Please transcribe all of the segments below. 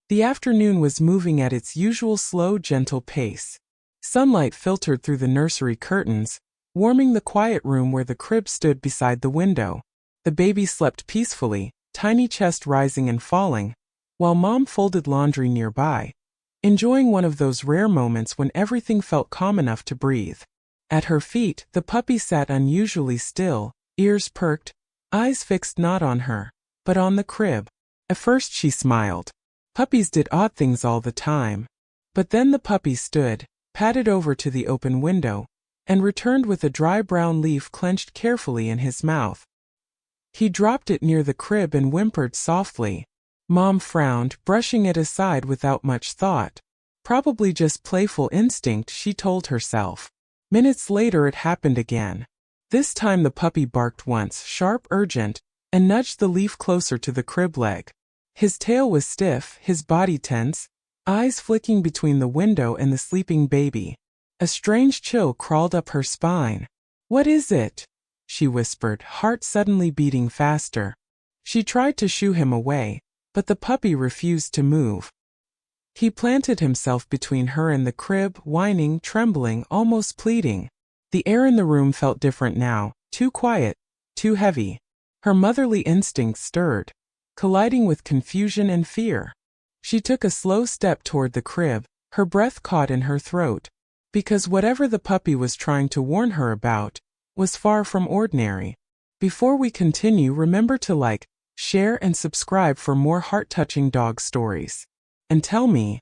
The afternoon was moving at its usual slow, gentle pace. Sunlight filtered through the nursery curtains, warming the quiet room where the crib stood beside the window. The baby slept peacefully, tiny chest rising and falling, while Mom folded laundry nearby, enjoying one of those rare moments when everything felt calm enough to breathe. At her feet, the puppy sat unusually still, ears perked, eyes fixed not on her, but on the crib. At first she smiled. Puppies did odd things all the time. But then the puppy stood, padded over to the open window, and returned with a dry brown leaf clenched carefully in his mouth. He dropped it near the crib and whimpered softly. Mom frowned, brushing it aside without much thought. Probably just playful instinct, she told herself. Minutes later it happened again. This time the puppy barked once, sharp, urgent, and nudged the leaf closer to the crib leg. His tail was stiff, his body tense, eyes flicking between the window and the sleeping baby. A strange chill crawled up her spine. "What is it?" she whispered, heart suddenly beating faster. She tried to shoo him away, but the puppy refused to move. He planted himself between her and the crib, whining, trembling, almost pleading. The air in the room felt different now, too quiet, too heavy. Her motherly instincts stirred, colliding with confusion and fear. She took a slow step toward the crib, her breath caught in her throat, because whatever the puppy was trying to warn her about was far from ordinary. Before we continue, remember to like, share, and subscribe for more heart-touching dog stories. And tell me,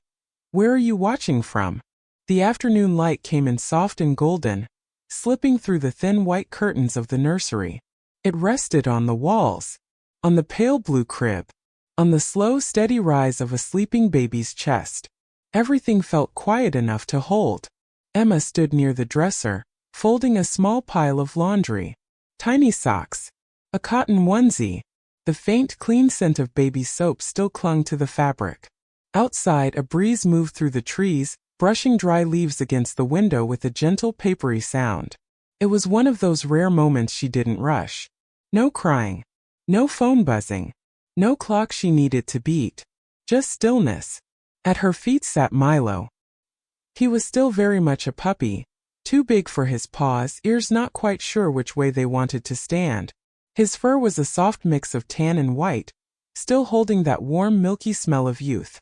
where are you watching from? The afternoon light came in soft and golden, slipping through the thin white curtains of the nursery. It rested on the walls, on the pale blue crib, on the slow, steady rise of a sleeping baby's chest. Everything felt quiet enough to hold. Emma stood near the dresser, folding a small pile of laundry. Tiny socks, a cotton onesie. The faint, clean scent of baby soap still clung to the fabric. Outside, a breeze moved through the trees, brushing dry leaves against the window with a gentle, papery sound. It was one of those rare moments she didn't rush. No crying, no phone buzzing, no clock she needed to beat. Just stillness. At her feet sat Milo. He was still very much a puppy, too big for his paws, ears not quite sure which way they wanted to stand. His fur was a soft mix of tan and white, still holding that warm, milky smell of youth.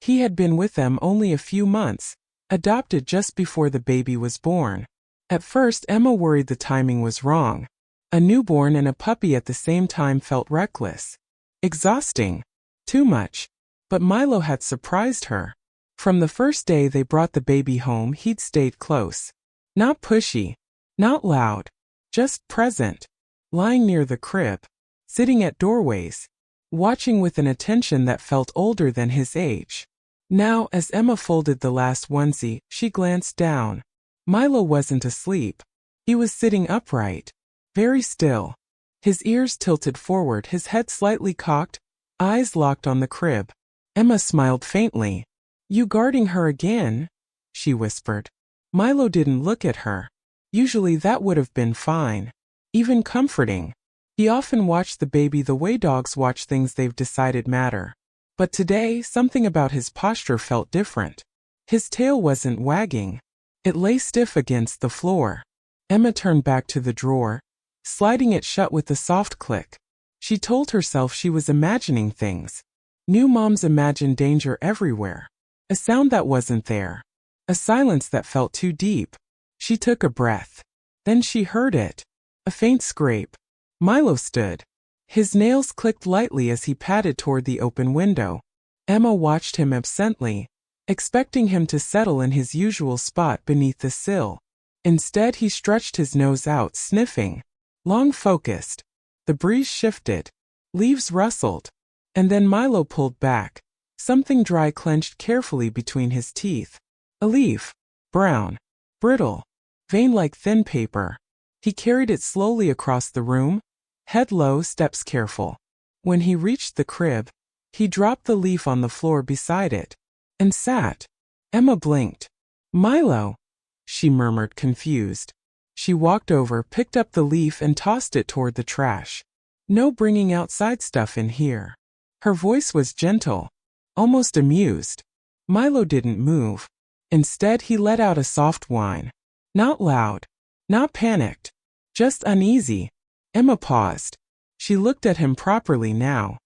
He had been with them only a few months, adopted just before the baby was born. At first, Emma worried the timing was wrong. A newborn and a puppy at the same time felt reckless. Exhausting. Too much. But Milo had surprised her. From the first day they brought the baby home, he'd stayed close. Not pushy. Not loud. Just present. Lying near the crib. Sitting at doorways. Watching with an attention that felt older than his age. Now, as Emma folded the last onesie, she glanced down. Milo wasn't asleep. He was sitting upright. Very still. His ears tilted forward, his head slightly cocked, eyes locked on the crib. Emma smiled faintly. "You guarding her again?" she whispered. Milo didn't look at her. Usually that would have been fine. Even comforting. He often watched the baby the way dogs watch things they've decided matter. But today, something about his posture felt different. His tail wasn't wagging. It lay stiff against the floor. Emma turned back to the drawer, sliding it shut with a soft click. She told herself she was imagining things. New moms imagine danger everywhere. A sound that wasn't there. A silence that felt too deep. She took a breath. Then she heard it. A faint scrape. Milo stood. His nails clicked lightly as he padded toward the open window. Emma watched him absently, expecting him to settle in his usual spot beneath the sill. Instead, he stretched his nose out, sniffing. Long focused. The breeze shifted. Leaves rustled. And then Milo pulled back. Something dry clenched carefully between his teeth. A leaf. Brown. Brittle. Veined like thin paper. He carried it slowly across the room, head low, steps careful. When he reached the crib, he dropped the leaf on the floor beside it, and sat. Emma blinked. "Milo," she murmured, confused. She walked over, picked up the leaf and tossed it toward the trash. "No bringing outside stuff in here." Her voice was gentle, almost amused. Milo didn't move. Instead, he let out a soft whine. Not loud, not panicked, just uneasy. Emma paused. She looked at him properly now.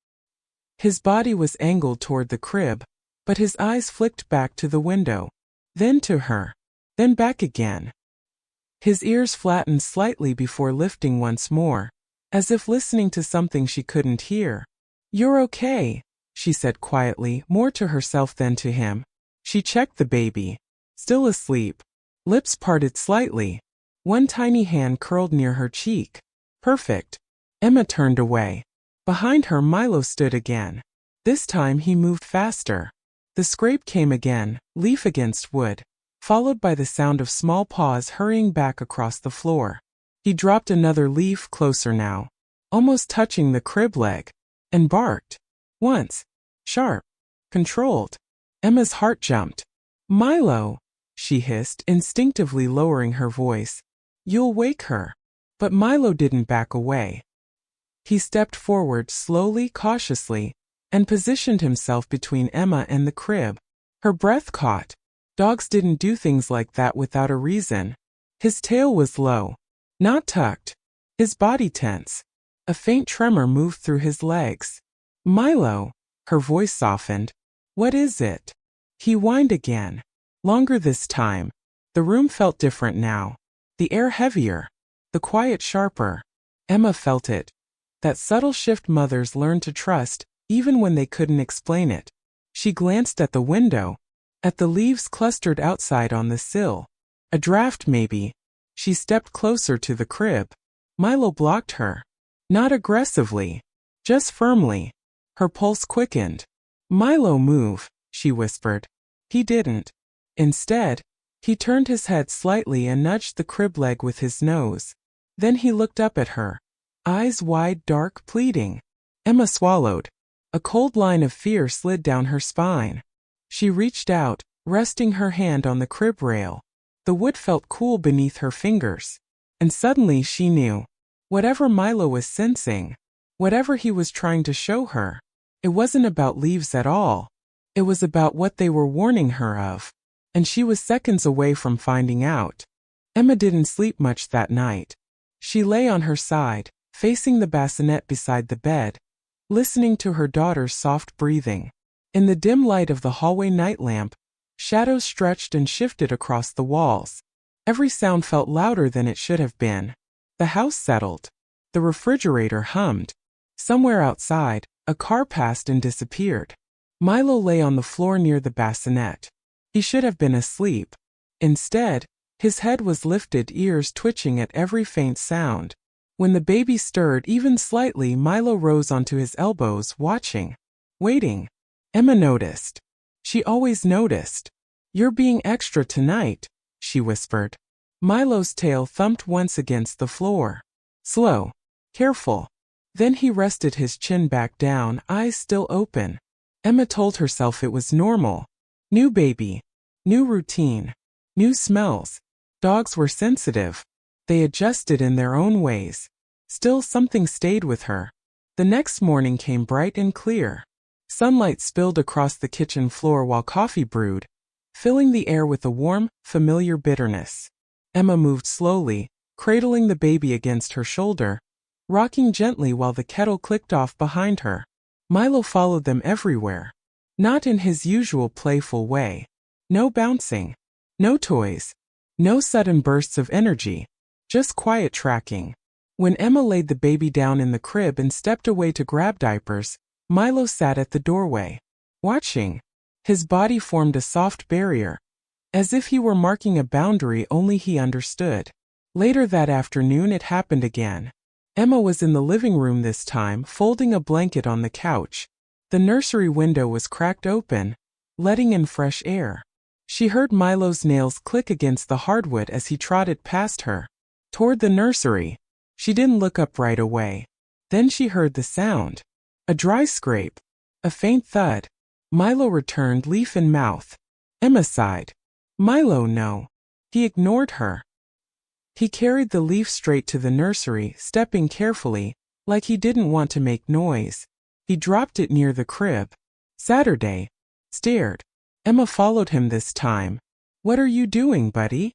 His body was angled toward the crib, but his eyes flicked back to the window, then to her, then back again. His ears flattened slightly before lifting once more, as if listening to something she couldn't hear. "You're okay," she said quietly, more to herself than to him. She checked the baby. Still asleep. Lips parted slightly. One tiny hand curled near her cheek. Perfect. Emma turned away. Behind her, Milo stood again. This time he moved faster. The scrape came again, leaf against wood, followed by the sound of small paws hurrying back across the floor. He dropped another leaf closer now, almost touching the crib leg, and barked. Once. Sharp. Controlled. Emma's heart jumped. "Milo," she hissed, instinctively lowering her voice. "You'll wake her." But Milo didn't back away. He stepped forward slowly, cautiously, and positioned himself between Emma and the crib. Her breath caught. Dogs didn't do things like that without a reason. His tail was low, not tucked. His body tense. A faint tremor moved through his legs. "Milo," her voice softened. "What is it?" He whined again. Longer this time. The room felt different now. The air heavier. The quiet sharper. Emma felt it. That subtle shift mothers learn to trust, even when they couldn't explain it. She glanced at the window. At the leaves clustered outside on the sill. A draft, maybe. She stepped closer to the crib. Milo blocked her. Not aggressively. Just firmly. Her pulse quickened. "Milo, move," she whispered. He didn't. Instead, he turned his head slightly and nudged the crib leg with his nose. Then he looked up at her. Eyes wide, dark, pleading. Emma swallowed. A cold line of fear slid down her spine. She reached out, resting her hand on the crib rail. The wood felt cool beneath her fingers. And suddenly she knew. Whatever Milo was sensing, whatever he was trying to show her, it wasn't about leaves at all. It was about what they were warning her of. And she was seconds away from finding out. Emma didn't sleep much that night. She lay on her side, facing the bassinet beside the bed, listening to her daughter's soft breathing. In the dim light of the hallway night lamp, shadows stretched and shifted across the walls. Every sound felt louder than it should have been. The house settled. The refrigerator hummed. Somewhere outside, a car passed and disappeared. Milo lay on the floor near the bassinet. He should have been asleep. Instead, his head was lifted, ears twitching at every faint sound. When the baby stirred even slightly, Milo rose onto his elbows, watching. Waiting. Emma noticed. She always noticed. "You're being extra tonight," she whispered. Milo's tail thumped once against the floor. Slow. Careful. Then he rested his chin back down, eyes still open. Emma told herself it was normal. New baby. New routine. New smells. Dogs were sensitive. They adjusted in their own ways. Still, something stayed with her. The next morning came bright and clear. Sunlight spilled across the kitchen floor while coffee brewed, filling the air with a warm, familiar bitterness. Emma moved slowly, cradling the baby against her shoulder, rocking gently while the kettle clicked off behind her. Milo followed them everywhere. Not in his usual playful way. No bouncing. No toys. No sudden bursts of energy. Just quiet tracking. When Emma laid the baby down in the crib and stepped away to grab diapers, Milo sat at the doorway, watching. His body formed a soft barrier, as if he were marking a boundary only he understood. Later that afternoon it happened again. Emma was in the living room this time, folding a blanket on the couch. The nursery window was cracked open, letting in fresh air. She heard Milo's nails click against the hardwood as he trotted past her, toward the nursery. She didn't look up right away. Then she heard the sound. A dry scrape. A faint thud. Milo returned, leaf in mouth. Emma sighed. "Milo, no." He ignored her. He carried the leaf straight to the nursery, stepping carefully, like he didn't want to make noise. He dropped it near the crib. Saturday. stared. Emma followed him this time. What are you doing, buddy?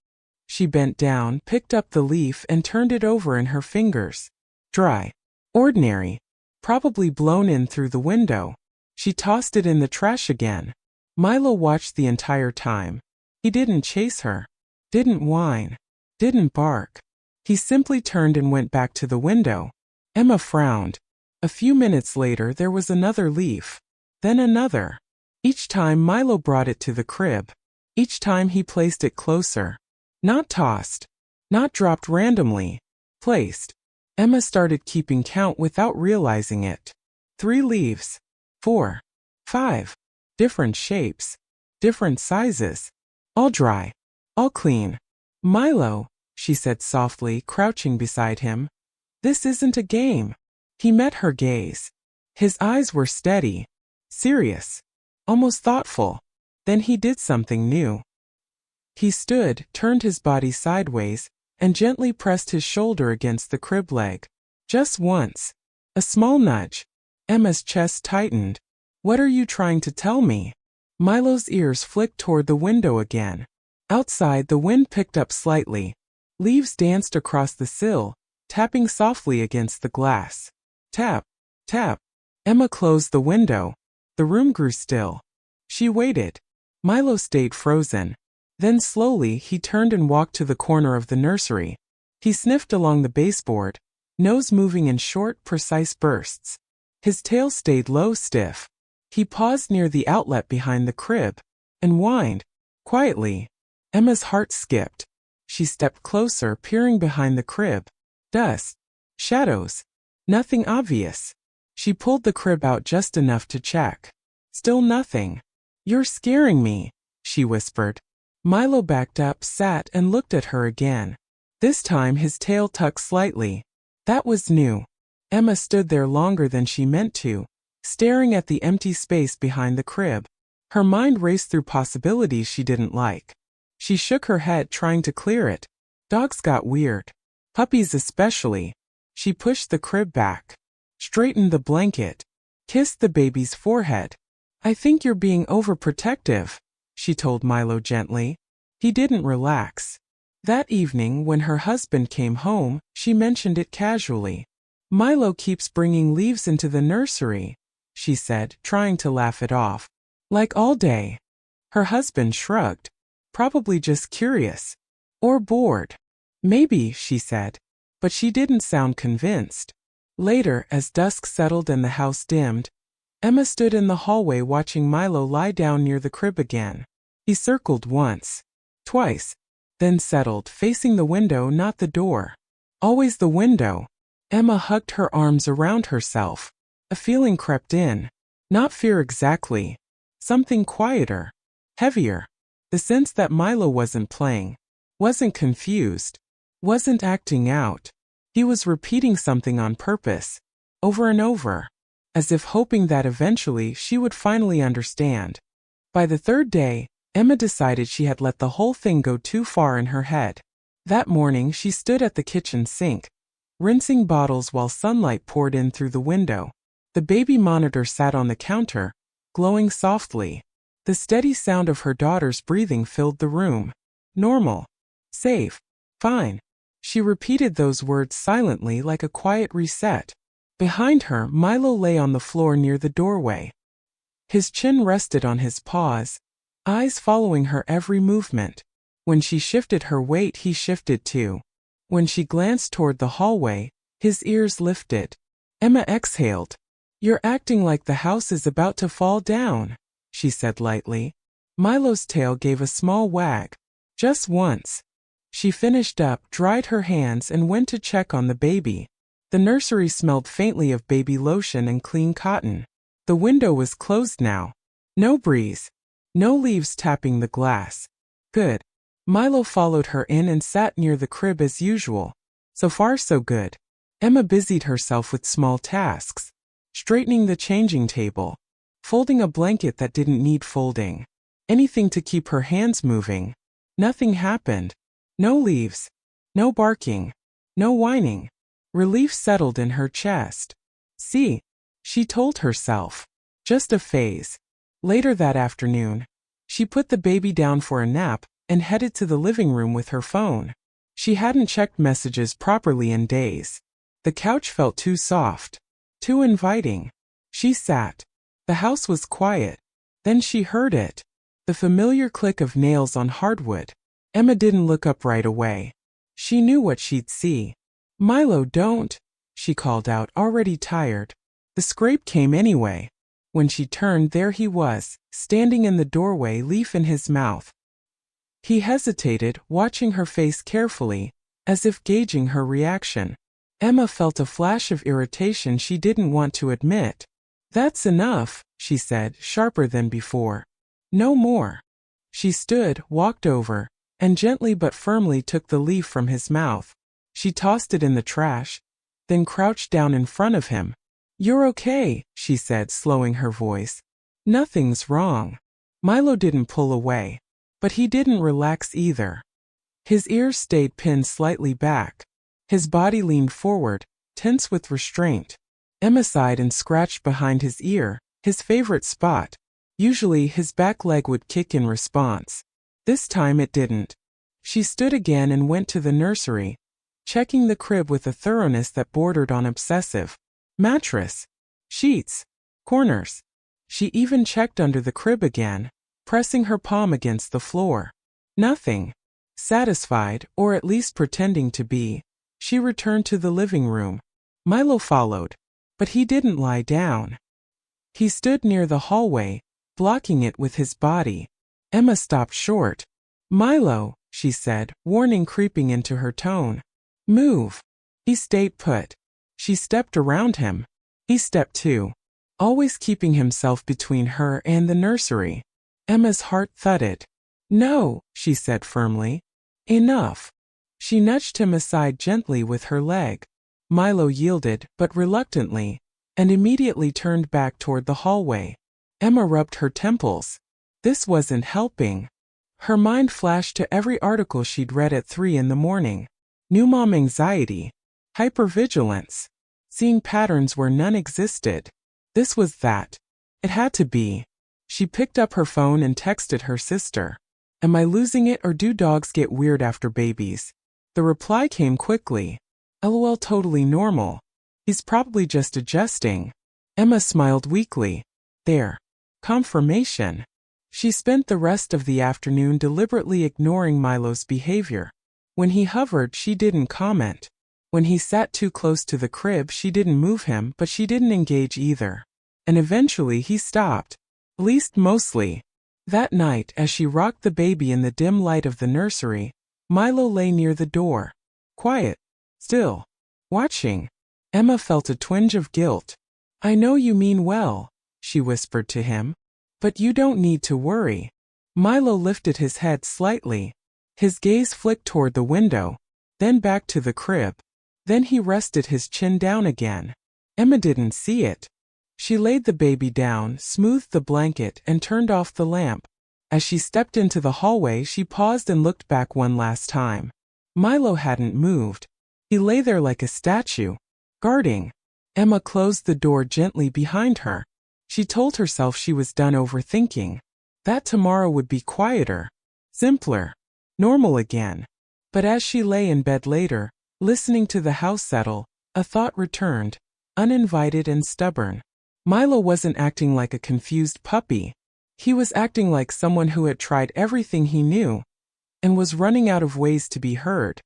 She bent down, picked up the leaf and turned it over in her fingers. Dry. Ordinary. Probably blown in through the window. She tossed it in the trash again. Milo watched the entire time. He didn't chase her. Didn't whine. Didn't bark. He simply turned and went back to the window. Emma frowned. A few minutes later there was another leaf. Then another. Each time Milo brought it to the crib. Each time he placed it closer. Not tossed. Not dropped randomly. Placed. Emma started keeping count without realizing it. 3 leaves. 4. 5. Different shapes. Different sizes. All dry. All clean. Milo, she said softly, crouching beside him. This isn't a game. He met her gaze. His eyes were steady. Serious. Almost thoughtful. Then he did something new. He stood, turned his body sideways, and gently pressed his shoulder against the crib leg. Just once. A small nudge. Emma's chest tightened. What are you trying to tell me? Milo's ears flicked toward the window again. Outside, the wind picked up slightly. Leaves danced across the sill, tapping softly against the glass. Tap, tap. Emma closed the window. The room grew still. She waited. Milo stayed frozen. Then slowly he turned and walked to the corner of the nursery. He sniffed along the baseboard, nose moving in short, precise bursts. His tail stayed low, stiff. He paused near the outlet behind the crib and whined. Quietly. Emma's heart skipped. She stepped closer, peering behind the crib. Dust. Shadows. Nothing obvious. She pulled the crib out just enough to check. Still nothing. You're scaring me, she whispered. Milo backed up, sat, and looked at her again. This time his tail tucked slightly. That was new. Emma stood there longer than she meant to, staring at the empty space behind the crib. Her mind raced through possibilities she didn't like. She shook her head, trying to clear it. Dogs got weird. Puppies especially. She pushed the crib back, straightened the blanket, kissed the baby's forehead. I think you're being overprotective, she told Milo gently. He didn't relax. That evening, when her husband came home, she mentioned it casually. Milo keeps bringing leaves into the nursery, she said, trying to laugh it off. Like all day. Her husband shrugged. Probably just curious. Or bored. Maybe, she said. But she didn't sound convinced. Later, as dusk settled and the house dimmed, Emma stood in the hallway watching Milo lie down near the crib again. He circled once. Twice. Then settled, facing the window, not the door. Always the window. Emma hugged her arms around herself. A feeling crept in. Not fear exactly. Something quieter. Heavier. The sense that Milo wasn't playing. Wasn't confused. Wasn't acting out. He was repeating something on purpose. Over and over. As if hoping that eventually she would finally understand. By the 3rd day, Emma decided she had let the whole thing go too far in her head. That morning she stood at the kitchen sink, rinsing bottles while sunlight poured in through the window. The baby monitor sat on the counter, glowing softly. The steady sound of her daughter's breathing filled the room. Normal. Safe. Fine. She repeated those words silently, like a quiet reset. Behind her, Milo lay on the floor near the doorway. His chin rested on his paws, eyes following her every movement. When she shifted her weight, he shifted too. When she glanced toward the hallway, his ears lifted. Emma exhaled. You're acting like the house is about to fall down, she said lightly. Milo's tail gave a small wag. Just once. She finished up, dried her hands, and went to check on the baby. The nursery smelled faintly of baby lotion and clean cotton. The window was closed now. No breeze. No leaves tapping the glass. Good. Milo followed her in and sat near the crib as usual. So far so good. Emma busied herself with small tasks. Straightening the changing table. Folding a blanket that didn't need folding. Anything to keep her hands moving. Nothing happened. No leaves. No barking. No whining. Relief settled in her chest. See, she told herself. Just a phase. Later that afternoon, she put the baby down for a nap and headed to the living room with her phone. She hadn't checked messages properly in days. The couch felt too soft, too inviting. She sat. The house was quiet. Then she heard it. The familiar click of nails on hardwood. Emma didn't look up right away. She knew what she'd see. "Milo, don't," she called out, already tired. The scrape came anyway. When she turned, there he was, standing in the doorway, leaf in his mouth. He hesitated, watching her face carefully, as if gauging her reaction. Emma felt a flash of irritation she didn't want to admit. "That's enough," she said, sharper than before. "No more." She stood, walked over, and gently but firmly took the leaf from his mouth. She tossed it in the trash, then crouched down in front of him. "You're okay," she said, slowing her voice. "Nothing's wrong." Milo didn't pull away. But he didn't relax either. His ears stayed pinned slightly back. His body leaned forward, tense with restraint. Emma sighed and scratched behind his ear, his favorite spot. Usually his back leg would kick in response. This time it didn't. She stood again and went to the nursery, checking the crib with a thoroughness that bordered on obsessive. Mattress, sheets, corners. She even checked under the crib again, pressing her palm against the floor. Nothing. Satisfied, or at least pretending to be, she returned to the living room. Milo followed, but he didn't lie down. He stood near the hallway, blocking it with his body. Emma stopped short. "Milo," she said, warning creeping into her tone. "Move." He stayed put. She stepped around him. He stepped too, always keeping himself between her and the nursery. Emma's heart thudded. "No," she said firmly. "Enough." She nudged him aside gently with her leg. Milo yielded, but reluctantly, and immediately turned back toward the hallway. Emma rubbed her temples. This wasn't helping. Her mind flashed to every article she'd read at 3 in the morning. New mom anxiety, hypervigilance, seeing patterns where none existed. This was that. It had to be. She picked up her phone and texted her sister. "Am I losing it, or do dogs get weird after babies?" The reply came quickly. "LOL, totally normal. He's probably just adjusting." Emma smiled weakly. There. Confirmation. She spent the rest of the afternoon deliberately ignoring Milo's behavior. When he hovered, she didn't comment. When he sat too close to the crib, she didn't move him, but she didn't engage either. And eventually he stopped. At least mostly. That night, as she rocked the baby in the dim light of the nursery, Milo lay near the door. Quiet. Still. Watching. Emma felt a twinge of guilt. "I know you mean well," she whispered to him. "But you don't need to worry." Milo lifted his head slightly. His gaze flicked toward the window, then back to the crib. Then he rested his chin down again. Emma didn't see it. She laid the baby down, smoothed the blanket, and turned off the lamp. As she stepped into the hallway, she paused and looked back one last time. Milo hadn't moved. He lay there like a statue, guarding. Emma closed the door gently behind her. She told herself she was done overthinking. That tomorrow would be quieter, simpler, normal again. But as she lay in bed later, listening to the house settle, a thought returned, uninvited and stubborn. Milo wasn't acting like a confused puppy. He was acting like someone who had tried everything he knew and was running out of ways to be heard.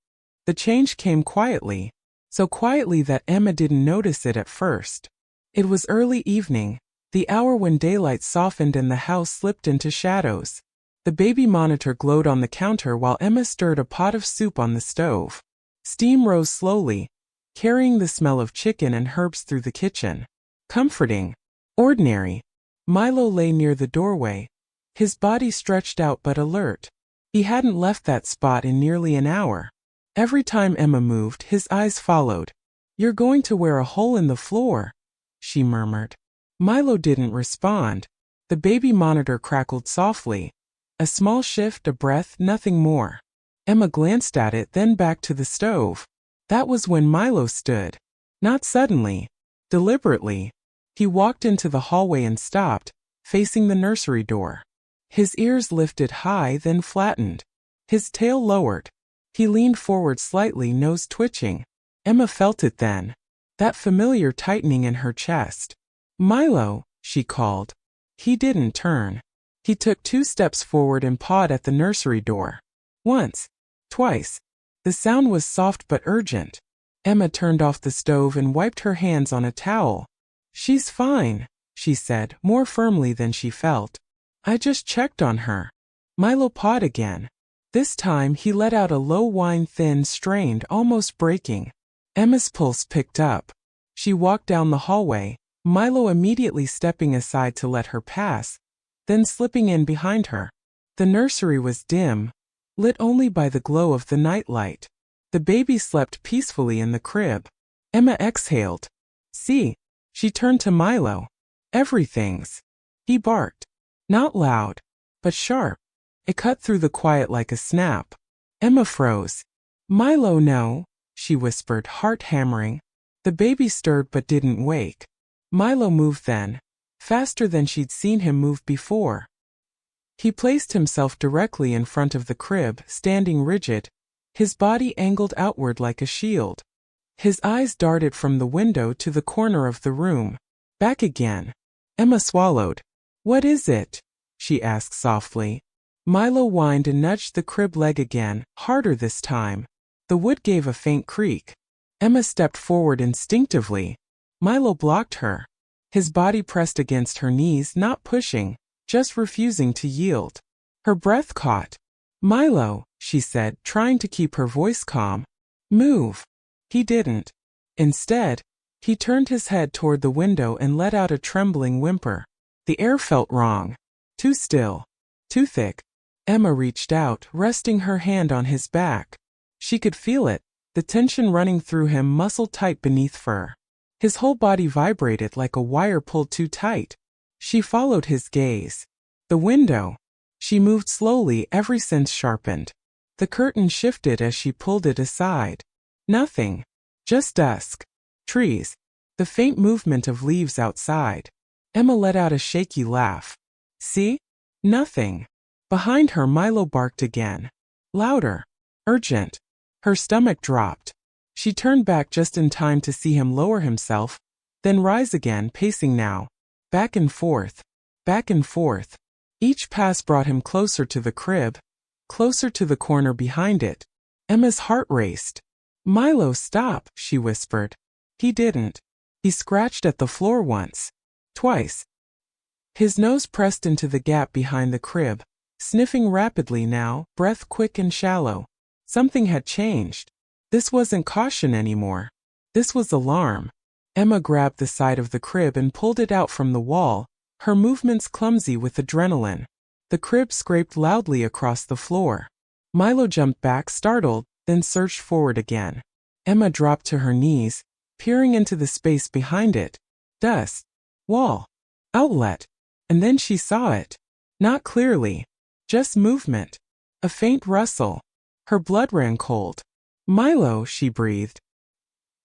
The change came quietly, so quietly that Emma didn't notice it at first. It was early evening, the hour when daylight softened and the house slipped into shadows. The baby monitor glowed on the counter while Emma stirred a pot of soup on the stove. Steam rose slowly, carrying the smell of chicken and herbs through the kitchen. Comforting. Ordinary. Milo lay near the doorway, his body stretched out but alert. He hadn't left that spot in nearly an hour. Every time Emma moved, his eyes followed. "You're going to wear a hole in the floor," she murmured. Milo didn't respond. The baby monitor crackled softly. A small shift, a breath, nothing more. Emma glanced at it, then back to the stove. That was when Milo stood. Not suddenly. Deliberately. He walked into the hallway and stopped, facing the nursery door. His ears lifted high, then flattened. His tail lowered. He leaned forward slightly, nose twitching. Emma felt it then. That familiar tightening in her chest. "Milo," she called. He didn't turn. He took 2 steps forward and pawed at the nursery door. Once. Twice. The sound was soft but urgent. Emma turned off the stove and wiped her hands on a towel. "She's fine," she said, more firmly than she felt. "I just checked on her." Milo pawed again. This time he let out a low whine, thin, strained, almost breaking. Emma's pulse picked up. She walked down the hallway, Milo immediately stepping aside to let her pass, then slipping in behind her. The nursery was dim, lit only by the glow of the nightlight. The baby slept peacefully in the crib. Emma exhaled. "See?" She turned to Milo. "Everything's." He barked. Not loud, but sharp. It cut through the quiet like a snap. Emma froze. "Milo, no," she whispered, heart hammering. The baby stirred but didn't wake. Milo moved then, faster than she'd seen him move before. He placed himself directly in front of the crib, standing rigid, his body angled outward like a shield. His eyes darted from the window to the corner of the room. Back again. Emma swallowed. "What is it?" she asked softly. Milo whined and nudged the crib leg again, harder this time. The wood gave a faint creak. Emma stepped forward instinctively. Milo blocked her. His body pressed against her knees, not pushing, just refusing to yield. Her breath caught. "Milo," she said, trying to keep her voice calm. "Move." He didn't. Instead, he turned his head toward the window and let out a trembling whimper. The air felt wrong. Too still. Too thick. Emma reached out, resting her hand on his back. She could feel it, the tension running through him, muscle tight beneath fur. His whole body vibrated like a wire pulled too tight. She followed his gaze. The window. She moved slowly, every sense sharpened. The curtain shifted as she pulled it aside. Nothing. Just dusk. Trees. The faint movement of leaves outside. Emma let out a shaky laugh. "See? Nothing." Behind her, Milo barked again. Louder. Urgent. Her stomach dropped. She turned back just in time to see him lower himself, then rise again, pacing now. Back and forth. Back and forth. Each pass brought him closer to the crib, closer to the corner behind it. Emma's heart raced. "Milo, stop," she whispered. He didn't. He scratched at the floor once. Twice. His nose pressed into the gap behind the crib, sniffing rapidly now, breath quick and shallow. Something had changed. This wasn't caution anymore. This was alarm. Emma grabbed the side of the crib and pulled it out from the wall, her movements clumsy with adrenaline. The crib scraped loudly across the floor. Milo jumped back, startled, then surged forward again. Emma dropped to her knees, peering into the space behind it. Dust. Wall. Outlet. And then she saw it. Not clearly. Just movement. A faint rustle. Her blood ran cold. "Milo," she breathed.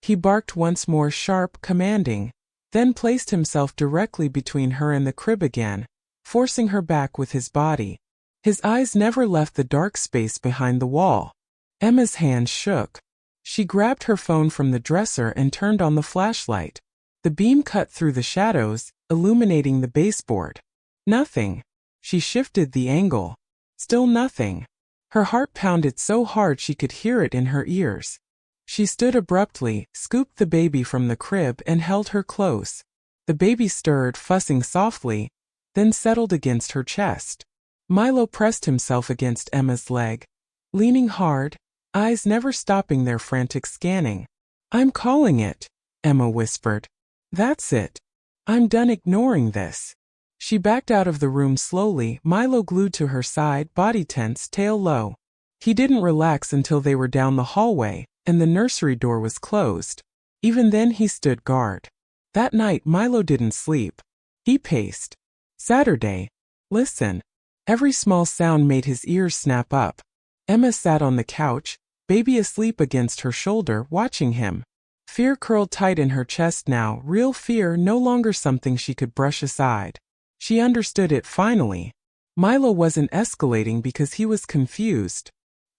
He barked once more, sharp, commanding, then placed himself directly between her and the crib again, forcing her back with his body. His eyes never left the dark space behind the wall. Emma's hands shook. She grabbed her phone from the dresser and turned on the flashlight. The beam cut through the shadows, illuminating the baseboard. Nothing. She shifted the angle. Still nothing. Her heart pounded so hard she could hear it in her ears. She stood abruptly, scooped the baby from the crib and held her close. The baby stirred, fussing softly, then settled against her chest. Milo pressed himself against Emma's leg, leaning hard, eyes never stopping their frantic scanning. "I'm calling it," Emma whispered. "That's it. I'm done ignoring this." She backed out of the room slowly, Milo glued to her side, body tense, tail low. He didn't relax until they were down the hallway, and the nursery door was closed. Even then he stood guard. That night Milo didn't sleep. He paced. Saturday. Listen. Every small sound made his ears snap up. Emma sat on the couch, baby asleep against her shoulder, watching him. Fear curled tight in her chest now, real fear, no longer something she could brush aside. She understood it finally. Milo wasn't escalating because he was confused.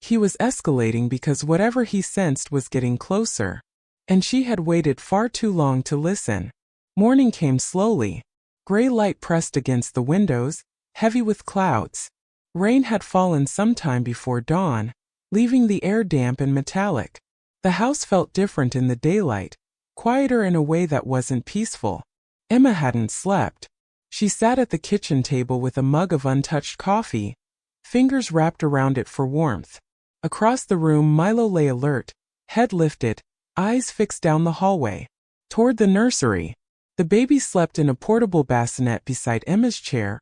He was escalating because whatever he sensed was getting closer. And she had waited far too long to listen. Morning came slowly. Gray light pressed against the windows, heavy with clouds. Rain had fallen sometime before dawn, leaving the air damp and metallic. The house felt different in the daylight, quieter in a way that wasn't peaceful. Emma hadn't slept. She sat at the kitchen table with a mug of untouched coffee, fingers wrapped around it for warmth. Across the room, Milo lay alert, head lifted, eyes fixed down the hallway. Toward the nursery. The baby slept in a portable bassinet beside Emma's chair,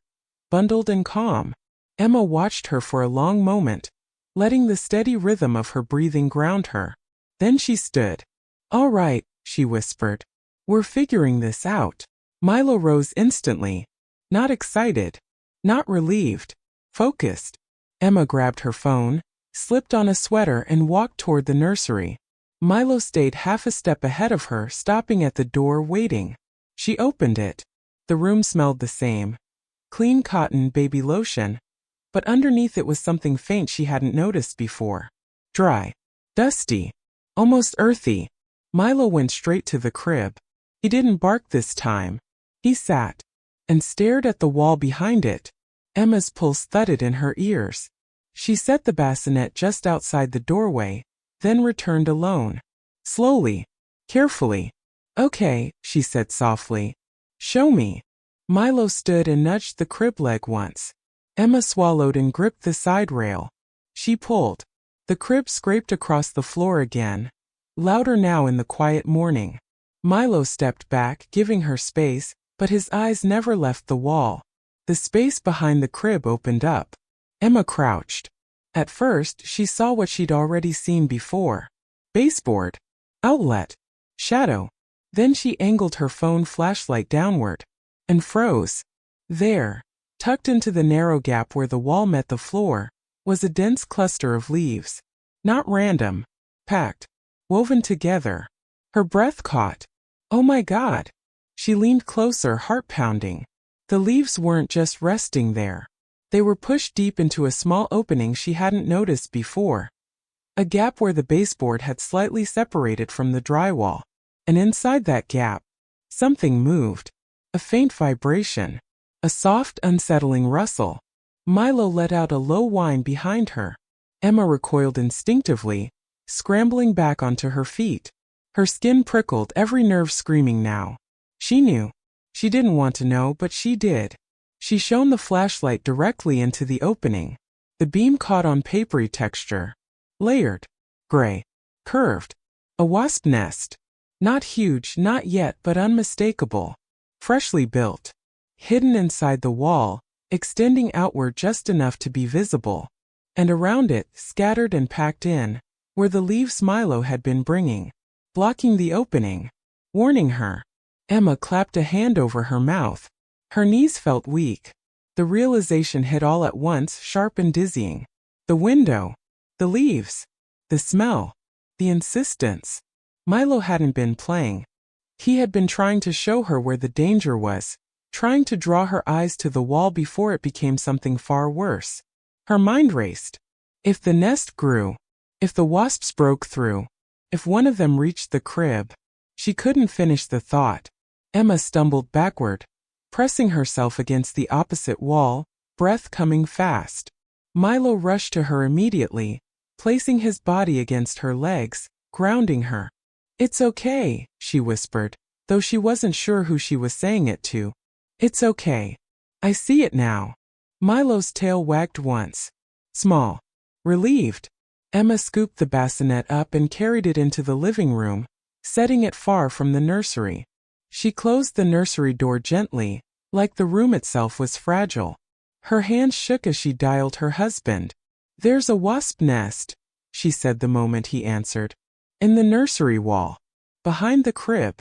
bundled and calm. Emma watched her for a long moment, letting the steady rhythm of her breathing ground her. Then she stood. "All right," she whispered. "We're figuring this out." Milo rose instantly. Not excited. Not relieved. Focused. Emma grabbed her phone, slipped on a sweater and walked toward the nursery. Milo stayed half a step ahead of her, stopping at the door, waiting. She opened it. The room smelled the same. Clean cotton, baby lotion. But underneath it was something faint she hadn't noticed before. Dry. Dusty. Almost earthy. Milo went straight to the crib. He didn't bark this time. He sat and stared at the wall behind it. Emma's pulse thudded in her ears. She set the bassinet just outside the doorway, then returned alone. Slowly. Carefully. "Okay," she said softly. "Show me." Milo stood and nudged the crib leg once. Emma swallowed and gripped the side rail. She pulled. The crib scraped across the floor again, louder now in the quiet morning. Milo stepped back, giving her space, but his eyes never left the wall. The space behind the crib opened up. Emma crouched. At first, she saw what she'd already seen before. Baseboard. Outlet. Shadow. Then she angled her phone flashlight downward. And froze. There, tucked into the narrow gap where the wall met the floor, was a dense cluster of leaves. Not random. Packed. Woven together. Her breath caught. Oh my God. She leaned closer, heart pounding. The leaves weren't just resting there. They were pushed deep into a small opening she hadn't noticed before. A gap where the baseboard had slightly separated from the drywall. And inside that gap, something moved. A faint vibration. A soft, unsettling rustle. Milo let out a low whine behind her. Emma recoiled instinctively, scrambling back onto her feet. Her skin prickled, every nerve screaming now. She knew. She didn't want to know, but she did. She shone the flashlight directly into the opening. The beam caught on papery texture. Layered. Gray. Curved. A wasp nest. Not huge, not yet, but unmistakable. Freshly built. Hidden inside the wall, extending outward just enough to be visible. And around it, scattered and packed in, were the leaves Milo had been bringing. Blocking the opening. Warning her. Emma clapped a hand over her mouth. Her knees felt weak. The realization hit all at once, sharp and dizzying. The window. The leaves. The smell. The insistence. Milo hadn't been playing. He had been trying to show her where the danger was, trying to draw her eyes to the wall before it became something far worse. Her mind raced. If the nest grew, if the wasps broke through, if one of them reached the crib, she couldn't finish the thought. Emma stumbled backward, pressing herself against the opposite wall, breath coming fast. Milo rushed to her immediately, placing his body against her legs, grounding her. "It's okay," she whispered, though she wasn't sure who she was saying it to. "It's okay. I see it now." Milo's tail wagged once. Small. Relieved. Emma scooped the bassinet up and carried it into the living room, setting it far from the nursery. She closed the nursery door gently, like the room itself was fragile. Her hands shook as she dialed her husband. "There's a wasp nest," she said the moment he answered. "In the nursery wall. Behind the crib."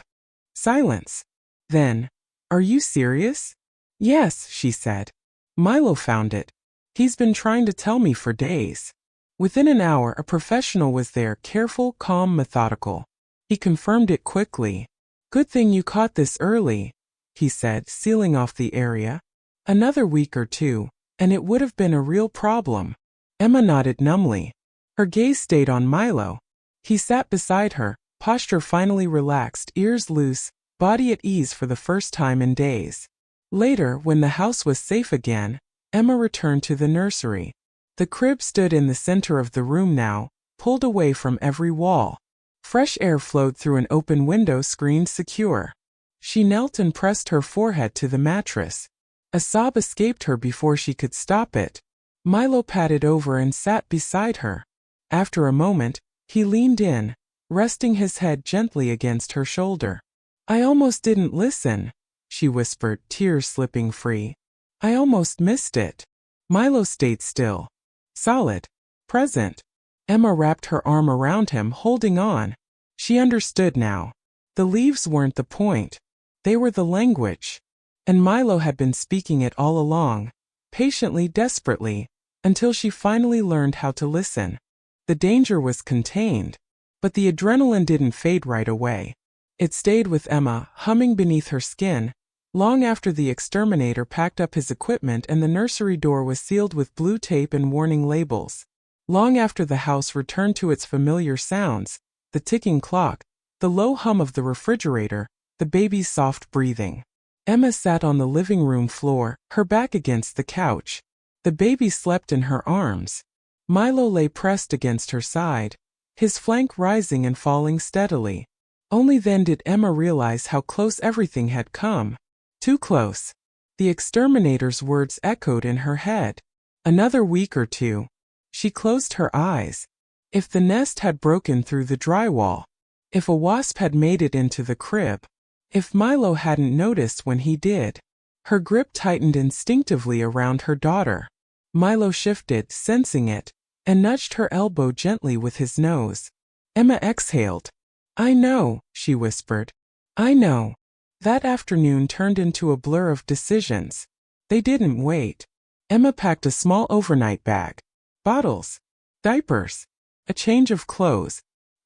Silence. Then, "Are you serious?" "Yes," she said. "Milo found it. He's been trying to tell me for days." Within an hour, a professional was there, careful, calm, methodical. He confirmed it quickly. "Good thing you caught this early," he said, sealing off the area. Another week or two, and it would have been a real problem. Emma nodded numbly. Her gaze stayed on Milo. He sat beside her, posture finally relaxed, ears loose, body at ease for the first time in days. Later, when the house was safe again, Emma returned to the nursery. The crib stood in the center of the room now, pulled away from every wall. Fresh air flowed through an open window screened secure. She knelt and pressed her forehead to the mattress. A sob escaped her before she could stop it. Milo padded over and sat beside her. After a moment, he leaned in, resting his head gently against her shoulder. "I almost didn't listen," she whispered, tears slipping free. "I almost missed it." Milo stayed still. Solid. Present. Emma wrapped her arm around him, holding on. She understood now. The leaves weren't the point. They were the language. And Milo had been speaking it all along, patiently, desperately, until she finally learned how to listen. The danger was contained, but the adrenaline didn't fade right away. It stayed with Emma, humming beneath her skin, long after the exterminator packed up his equipment and the nursery door was sealed with blue tape and warning labels. Long after the house returned to its familiar sounds, the ticking clock, the low hum of the refrigerator, the baby's soft breathing. Emma sat on the living room floor, her back against the couch. The baby slept in her arms. Milo lay pressed against her side, his flank rising and falling steadily. Only then did Emma realize how close everything had come. Too close. The exterminator's words echoed in her head. Another week or two. She closed her eyes. If the nest had broken through the drywall. If a wasp had made it into the crib. If Milo hadn't noticed when he did. Her grip tightened instinctively around her daughter. Milo shifted, sensing it, and nudged her elbow gently with his nose. Emma exhaled. "I know," she whispered. "I know." That afternoon turned into a blur of decisions. They didn't wait. Emma packed a small overnight bag. Bottles. Diapers. A change of clothes.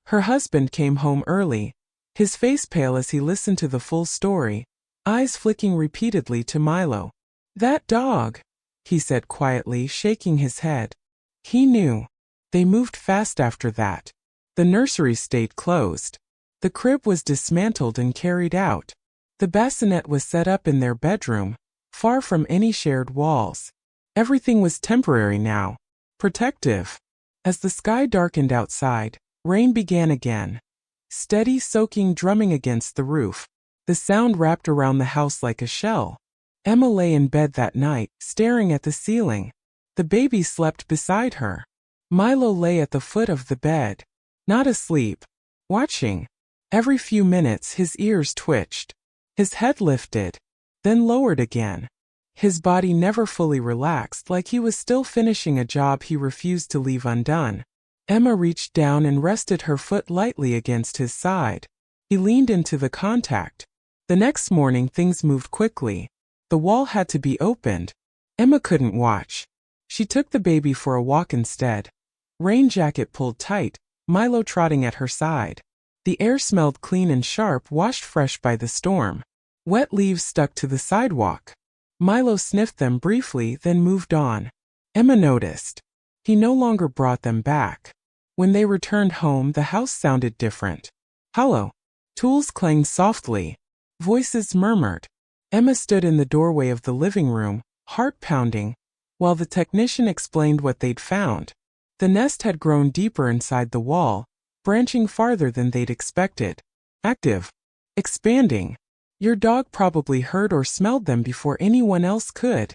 Her husband came home early, his face pale as he listened to the full story, eyes flicking repeatedly to Milo. "That dog," he said quietly, shaking his head. He knew. They moved fast after that. The nursery stayed closed. The crib was dismantled and carried out. The bassinet was set up in their bedroom, far from any shared walls. Everything was temporary now. Protective. As the sky darkened outside, rain began again. Steady, soaking drumming against the roof. The sound wrapped around the house like a shell. Emma lay in bed that night, staring at the ceiling. The baby slept beside her. Milo lay at the foot of the bed. Not asleep. Watching. Every few minutes his ears twitched. His head lifted, then lowered again. His body never fully relaxed, like he was still finishing a job he refused to leave undone. Emma reached down and rested her foot lightly against his side. He leaned into the contact. The next morning things moved quickly. The wall had to be opened. Emma couldn't watch. She took the baby for a walk instead. Rain jacket pulled tight, Milo trotting at her side. The air smelled clean and sharp, washed fresh by the storm. Wet leaves stuck to the sidewalk. Milo sniffed them briefly, then moved on. Emma noticed. He no longer brought them back. When they returned home, the house sounded different. Hollow. Tools clanged softly. Voices murmured. Emma stood in the doorway of the living room, heart pounding, while the technician explained what they'd found. The nest had grown deeper inside the wall, branching farther than they'd expected. Active. Expanding. "Your dog probably heard or smelled them before anyone else could,"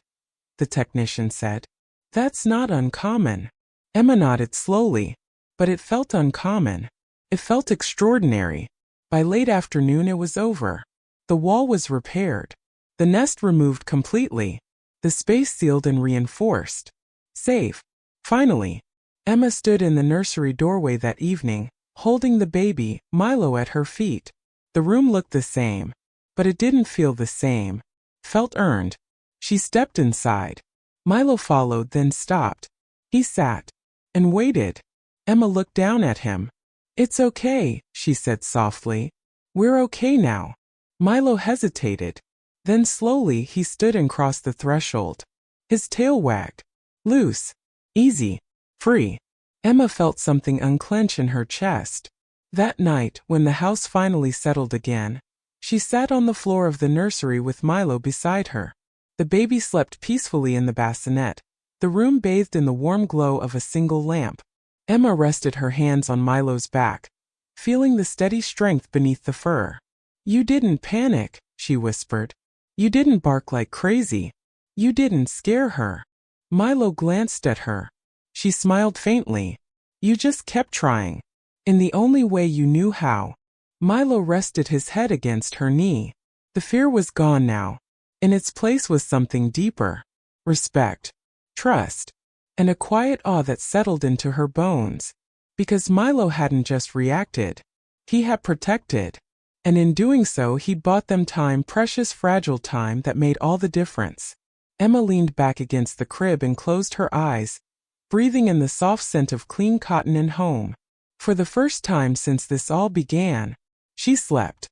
the technician said. "That's not uncommon." Emma nodded slowly. But it felt uncommon. It felt extraordinary. By late afternoon it was over. The wall was repaired. The nest removed completely. The space sealed and reinforced. Safe. Finally. Emma stood in the nursery doorway that evening, holding the baby, Milo, at her feet. The room looked the same. But it didn't feel the same. Felt earned. She stepped inside. Milo followed, then stopped. He sat. And waited. Emma looked down at him. "It's okay," she said softly. "We're okay now." Milo hesitated. Then slowly he stood and crossed the threshold. His tail wagged. Loose. Easy. Free. Emma felt something unclench in her chest. That night, when the house finally settled again, she sat on the floor of the nursery with Milo beside her. The baby slept peacefully in the bassinet, the room bathed in the warm glow of a single lamp. Emma rested her hands on Milo's back, feeling the steady strength beneath the fur. You didn't panic, she whispered. You didn't bark like crazy. You didn't scare her. Milo glanced at her. She smiled faintly. You just kept trying. In the only way you knew how. Milo rested his head against her knee. The fear was gone now. In its place was something deeper. Respect. Trust. And a quiet awe that settled into her bones. Because Milo hadn't just reacted. He had protected. And in doing so he bought them time, precious fragile time that made all the difference. Emma leaned back against the crib and closed her eyes, breathing in the soft scent of clean cotton and home. For the first time since this all began, she slept.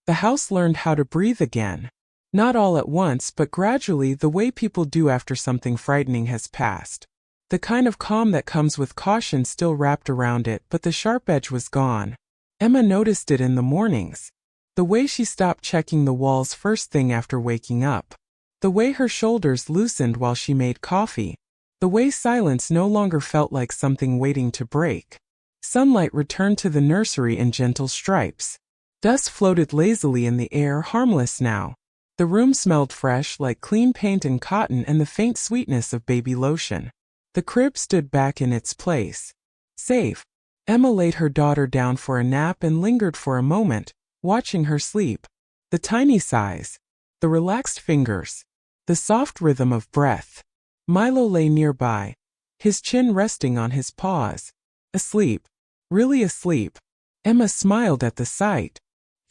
The house learned how to breathe again. Not all at once, but gradually, the way people do after something frightening has passed. The kind of calm that comes with caution still wrapped around it, but the sharp edge was gone. Emma noticed it in the mornings. The way she stopped checking the walls first thing after waking up. The way her shoulders loosened while she made coffee. The way silence no longer felt like something waiting to break. Sunlight returned to the nursery in gentle stripes. Dust floated lazily in the air, harmless now. The room smelled fresh, like clean paint and cotton and the faint sweetness of baby lotion. The crib stood back in its place. Safe. Emma laid her daughter down for a nap and lingered for a moment, watching her sleep. The tiny sighs. The relaxed fingers. The soft rhythm of breath. Milo lay nearby, his chin resting on his paws. Asleep. Really asleep. Emma smiled at the sight.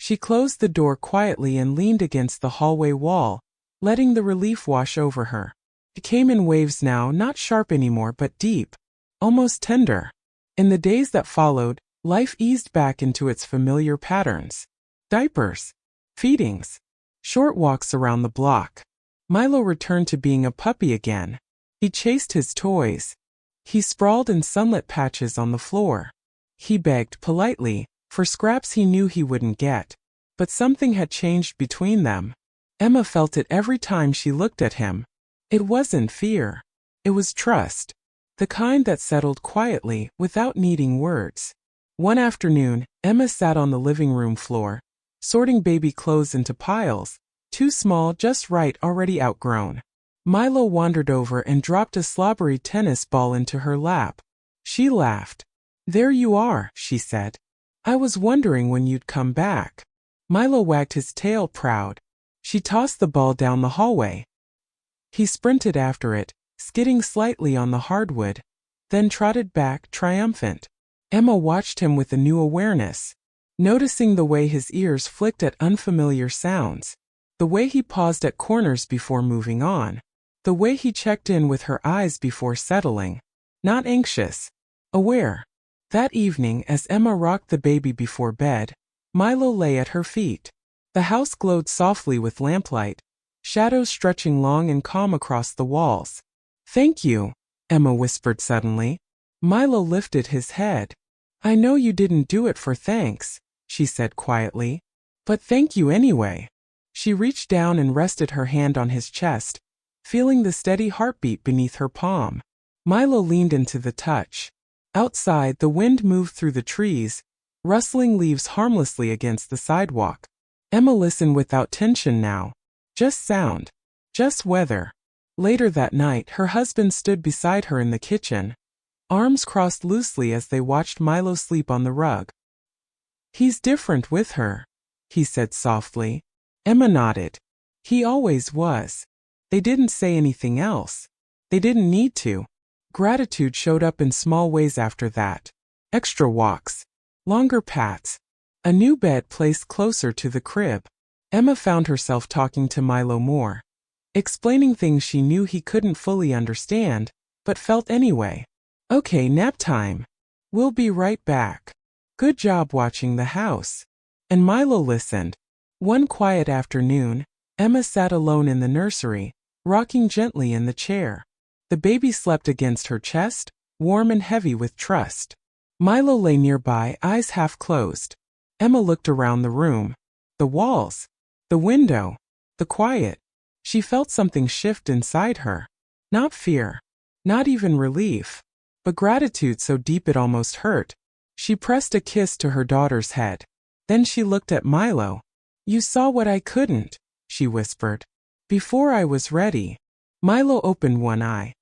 She closed the door quietly and leaned against the hallway wall, letting the relief wash over her. It came in waves now, not sharp anymore but deep, almost tender. In the days that followed, life eased back into its familiar patterns. Diapers. Feedings. Short walks around the block. Milo returned to being a puppy again. He chased his toys. He sprawled in sunlit patches on the floor. He begged politely for scraps he knew he wouldn't get. But something had changed between them. Emma felt it every time she looked at him. It wasn't fear. It was trust. The kind that settled quietly, without needing words. One afternoon, Emma sat on the living room floor, sorting baby clothes into piles, too small, just right, already outgrown. Milo wandered over and dropped a slobbery tennis ball into her lap. She laughed. There you are, she said. I was wondering when you'd come back. Milo wagged his tail, proud. She tossed the ball down the hallway. He sprinted after it, skidding slightly on the hardwood, then trotted back, triumphant. Emma watched him with a new awareness, noticing the way his ears flicked at unfamiliar sounds, the way he paused at corners before moving on, the way he checked in with her eyes before settling. Not anxious, aware. That evening, as Emma rocked the baby before bed, Milo lay at her feet. The house glowed softly with lamplight, shadows stretching long and calm across the walls. Thank you, Emma whispered suddenly. Milo lifted his head. I know you didn't do it for thanks, she said quietly. But thank you anyway. She reached down and rested her hand on his chest, feeling the steady heartbeat beneath her palm. Milo leaned into the touch. Outside, the wind moved through the trees, rustling leaves harmlessly against the sidewalk. Emma listened without tension now. Just sound. Just weather. Later that night, her husband stood beside her in the kitchen, arms crossed loosely as they watched Milo sleep on the rug. He's different with her, he said softly. Emma nodded. He always was. They didn't say anything else. They didn't need to. Gratitude showed up in small ways after that. Extra walks. Longer pats. A new bed placed closer to the crib. Emma found herself talking to Milo more, explaining things she knew he couldn't fully understand, but felt anyway. Okay, nap time. We'll be right back. Good job watching the house. And Milo listened. One quiet afternoon, Emma sat alone in the nursery, rocking gently in the chair. The baby slept against her chest, warm and heavy with trust. Milo lay nearby, eyes half closed. Emma looked around the room. The walls, the window, the quiet. She felt something shift inside her. Not fear, not even relief, but gratitude so deep it almost hurt. She pressed a kiss to her daughter's head. Then she looked at Milo. "You saw what I couldn't," she whispered. "Before I was ready." Milo opened one eye.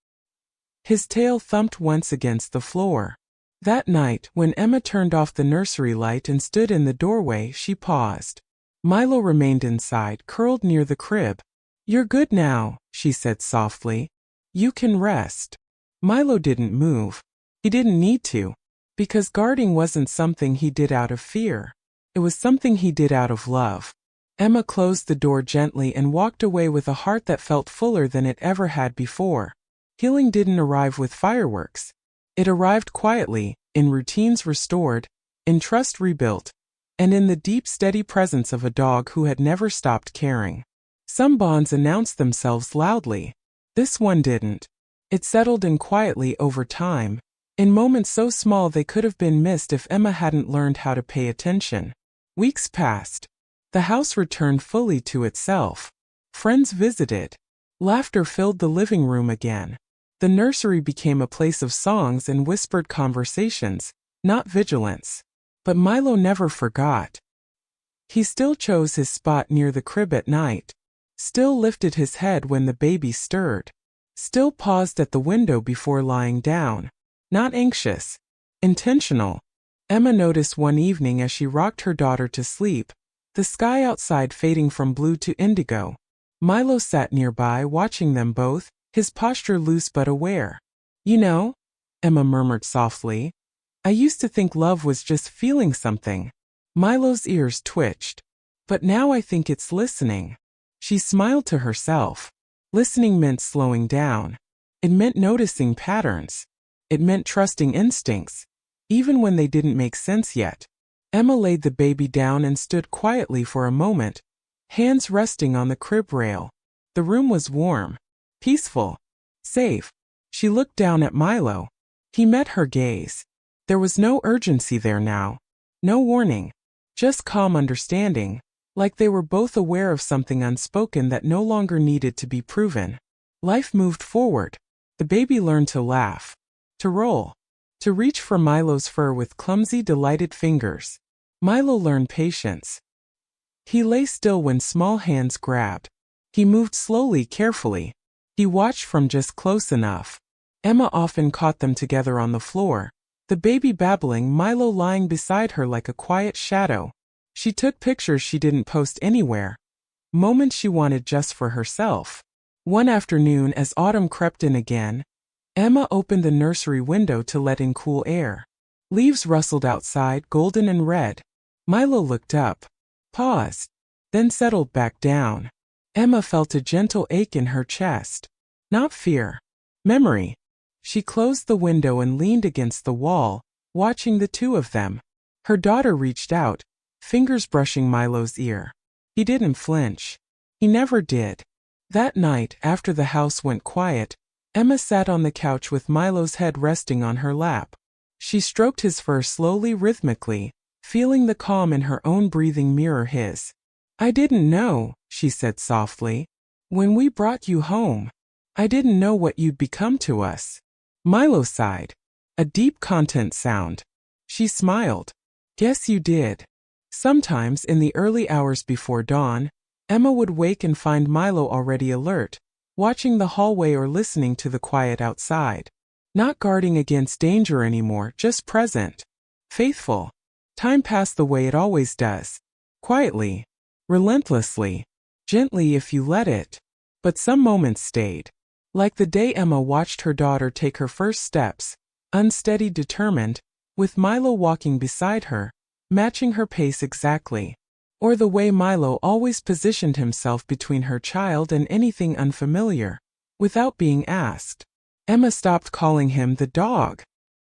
His tail thumped once against the floor. That night, when Emma turned off the nursery light and stood in the doorway, she paused. Milo remained inside, curled near the crib. "You're good now," she said softly. "You can rest." Milo didn't move. He didn't need to, because guarding wasn't something he did out of fear. It was something he did out of love. Emma closed the door gently and walked away with a heart that felt fuller than it ever had before. Healing didn't arrive with fireworks. It arrived quietly, in routines restored, in trust rebuilt, and in the deep, steady presence of a dog who had never stopped caring. Some bonds announced themselves loudly. This one didn't. It settled in quietly over time, in moments so small they could have been missed if Emma hadn't learned how to pay attention. Weeks passed. The house returned fully to itself. Friends visited. Laughter filled the living room again. The nursery became a place of songs and whispered conversations, not vigilance. But Milo never forgot. He still chose his spot near the crib at night, still lifted his head when the baby stirred, still paused at the window before lying down. Not anxious, intentional. Emma noticed one evening as she rocked her daughter to sleep, the sky outside fading from blue to indigo. Milo sat nearby watching them both, his posture loose but aware. "You know," Emma murmured softly, "I used to think love was just feeling something." Milo's ears twitched. "But now I think it's listening." She smiled to herself. Listening meant slowing down. It meant noticing patterns. It meant trusting instincts, even when they didn't make sense yet. Emma laid the baby down and stood quietly for a moment, hands resting on the crib rail. The room was warm, peaceful, safe. She looked down at Milo. He met her gaze. There was no urgency there now, no warning, just calm understanding, like they were both aware of something unspoken that no longer needed to be proven. Life moved forward. The baby learned to laugh, to roll, to reach for Milo's fur with clumsy, delighted fingers. Milo learned patience. He lay still when small hands grabbed. He moved slowly, carefully. He watched from just close enough. Emma often caught them together on the floor, the baby babbling, Milo lying beside her like a quiet shadow. She took pictures she didn't post anywhere, moments she wanted just for herself. One afternoon, as autumn crept in again, Emma opened the nursery window to let in cool air. Leaves rustled outside, golden and red. Milo looked up, paused, then settled back down. Emma felt a gentle ache in her chest. Not fear, memory. She closed the window and leaned against the wall, watching the two of them. Her daughter reached out, fingers brushing Milo's ear. He didn't flinch. He never did. That night, after the house went quiet, Emma sat on the couch with Milo's head resting on her lap. She stroked his fur slowly, rhythmically, feeling the calm in her own breathing mirror his. "I didn't know," she said softly. "When we brought you home, I didn't know what you'd become to us." Milo sighed, a deep content sound. She smiled. "Guess you did." Sometimes, in the early hours before dawn, Emma would wake and find Milo already alert, watching the hallway or listening to the quiet outside. Not guarding against danger anymore, just present. Faithful. Time passed the way it always does. Quietly. Relentlessly. Gently if you let it. But some moments stayed. Like the day Emma watched her daughter take her first steps, unsteady, determined, with Milo walking beside her, matching her pace exactly. Or the way Milo always positioned himself between her child and anything unfamiliar, without being asked. Emma stopped calling him the dog.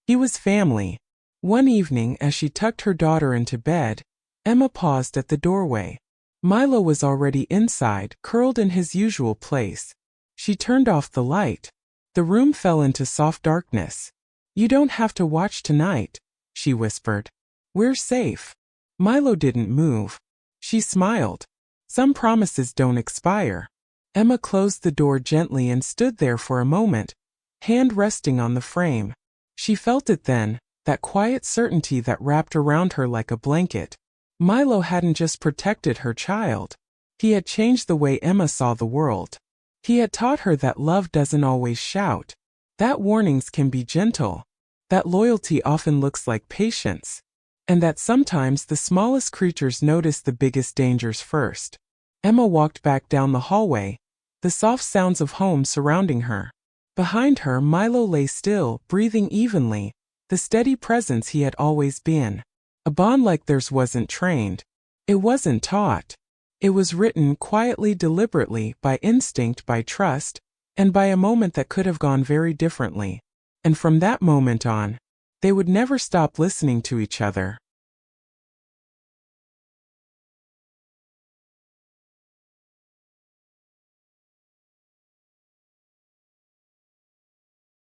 He was family. One evening, as she tucked her daughter into bed, Emma paused at the doorway. Milo was already inside, curled in his usual place. She turned off the light. The room fell into soft darkness. "You don't have to watch tonight," she whispered. "We're safe." Milo didn't move. She smiled. Some promises don't expire. Emma closed the door gently and stood there for a moment, hand resting on the frame. She felt it then, that quiet certainty that wrapped around her like a blanket. Milo hadn't just protected her child. He had changed the way Emma saw the world. He had taught her that love doesn't always shout, that warnings can be gentle, that loyalty often looks like patience, and that sometimes the smallest creatures notice the biggest dangers first. Emma walked back down the hallway, the soft sounds of home surrounding her. Behind her, Milo lay still, breathing evenly, the steady presence he had always been. A bond like theirs wasn't trained. It wasn't taught. It was written quietly, deliberately, by instinct, by trust, and by a moment that could have gone very differently. And from that moment on, they would never stop listening to each other.